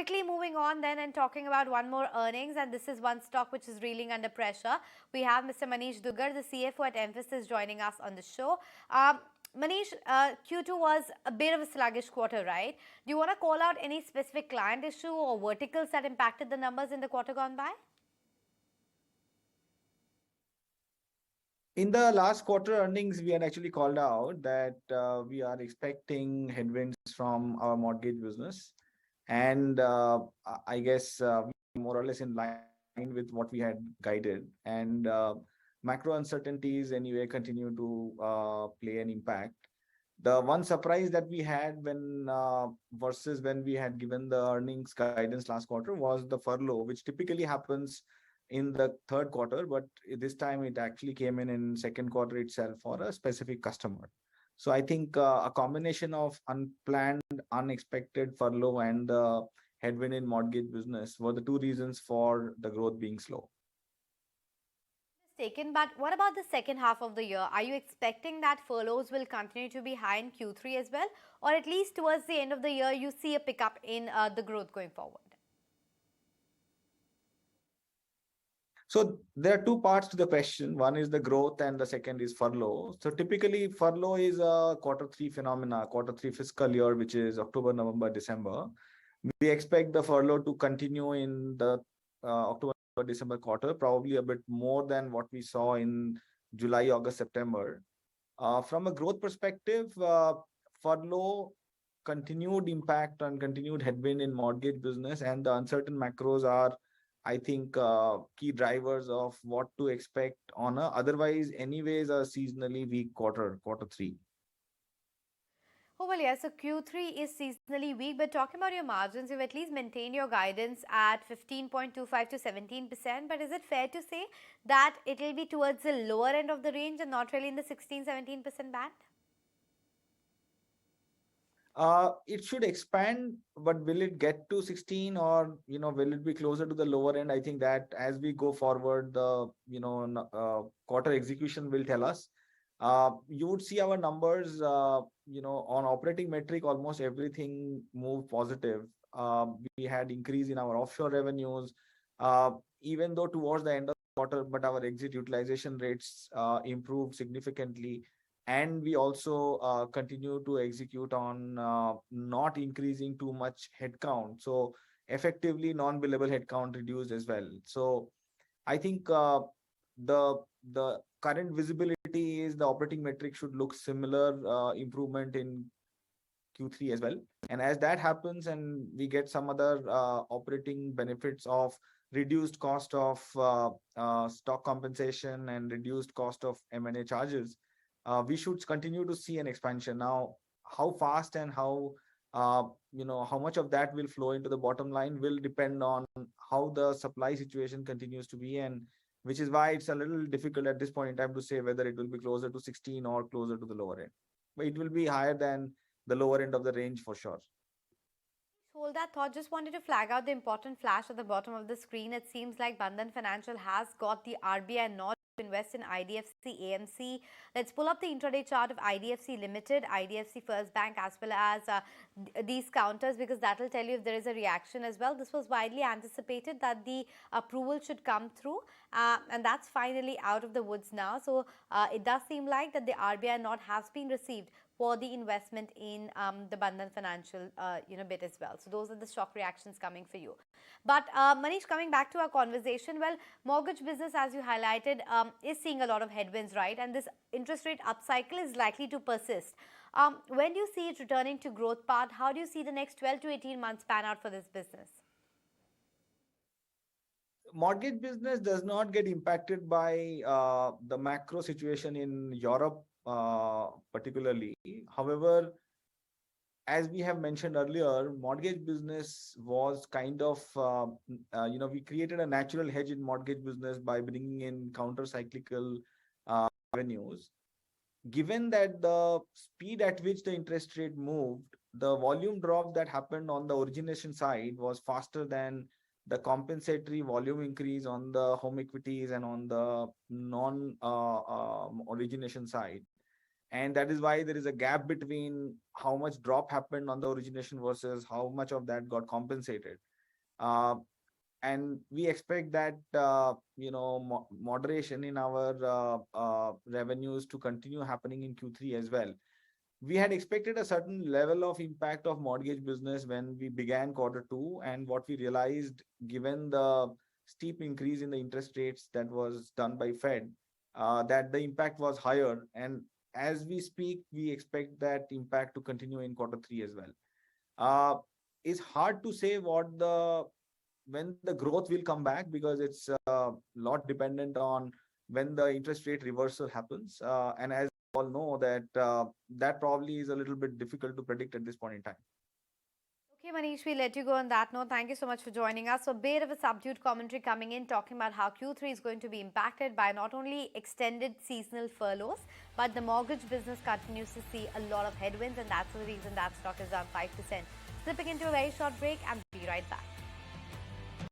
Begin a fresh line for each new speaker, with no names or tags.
quickly moving on then and talking about one more earnings, and this is one stock which is reeling under pressure. We have Mr. Manish Dugar, the CFO at Mphasis, joining us on the show. Manish, Q2 was a bit of a sluggish quarter, right? Do you want to call out any specific client issue or verticals that impacted the numbers in the quarter gone by?
In the last quarter earnings, we had actually called out that we are expecting headwinds from our mortgage business. And I guess more or less in line with what we had guided. And macro uncertainties anyway continue to play an impact. The one surprise that we had when versus when we had given the earnings guidance last quarter was the furlough, which typically happens in the third quarter, but this time it actually came in second quarter itself for a specific customer. So I think a combination of unplanned, unexpected furlough and the headwind in mortgage business were the two reasons for the growth being slow.
Taken, but what about the second half of the year? Are you expecting that furloughs will continue to be high in Q3 as well, or at least towards the end of the year you see a pickup in the growth going forward?
So there are two parts to the question. One is the growth and the second is furlough. So typically furlough is a quarter three phenomena, quarter three fiscal year, which is October, November, December. We expect the furlough to continue in the October, December quarter, probably a bit more than what we saw in July, August, September. From a growth perspective, furlough, continued impact and continued headwind in mortgage business and the uncertain macros are, I think, key drivers of what to expect on a otherwise anyways a seasonally weak quarter three.
Oh, well, yeah, so Q3 is seasonally weak, but talking about your margins, you've at least maintained your guidance at 15.25 to 17%. But is it fair to say that it will be towards the lower end of the range and not really in the 16-17% band?
It should expand, but will it get to 16 or, will it be closer to the lower end? I think that as we go forward, the, quarter execution will tell us. You would see our numbers, on operating metric, almost everything moved positive. We had increase in our offshore revenues, even though towards the end of the quarter, but our exit utilization rates improved significantly. And we also continue to execute on not increasing too much headcount. So effectively non-billable headcount reduced as well. So I think the current visibility is the operating metric should look similar improvement in Q3 as well. And as that happens and we get some other operating benefits of reduced cost of stock compensation and reduced cost of M&A charges, we should continue to see an expansion. Now, how fast and how much of that will flow into the bottom line will depend on how the supply situation continues to be, and which is why it's a little difficult at this point in time to say whether it will be closer to 16 or closer to the lower end. But it will be higher than the lower end of the range for sure.
Hold that thought. Just wanted to flag out the important flash at the bottom of the screen. It seems like Bandhan Financial has got the RBI nod to invest in IDFC AMC. Let's pull up the intraday chart of IDFC Limited, IDFC First Bank, as well as these counters, because that will tell you if there is a reaction as well. This was widely anticipated that the approval should come through, and that's finally out of the woods now. So it does seem like that the RBI nod has been received for the investment in the Bandhan Financial bit as well. So those are the stock reactions coming for you. But Manish, coming back to our conversation, well, mortgage business, as you highlighted, is seeing a lot of headwinds, right? And this interest rate upcycle is likely to persist. When do you see it returning to growth path? How do you see the next 12 to 18 months pan out for this business?
Mortgage business does not get impacted by the macro situation in Europe particularly. However, as we have mentioned earlier, mortgage business was kind of, we created a natural hedge in mortgage business by bringing in counter-cyclical revenues. Given that the speed at which the interest rate moved, the volume drop that happened on the origination side was faster than the compensatory volume increase on the home equities and on the non-origination side. And that is why there is a gap between how much drop happened on the origination versus how much of that got compensated. Uh, and we expect that moderation in our revenues to continue happening in Q3 as well. We had expected a certain level of impact of mortgage business when we began quarter two, and what we realized, given the steep increase in the interest rates that was done by Fed, that the impact was higher. And as we speak, we expect that impact to continue in quarter three as well. uh, it's hard to say what the when the growth will come back, because it's a lot dependent on when the interest rate reversal happens, and as we all know that that probably is a little bit difficult to predict at this point in time.
Okay, Manish, we let you go on that note. Thank you so much for joining us. So, a bit of a subdued commentary coming in, talking about how Q3 is going to be impacted by not only extended seasonal furloughs, but the mortgage business continues to see a lot of headwinds, and that's the reason that stock is down 5%. Slipping into a very short break, and we'll be right back.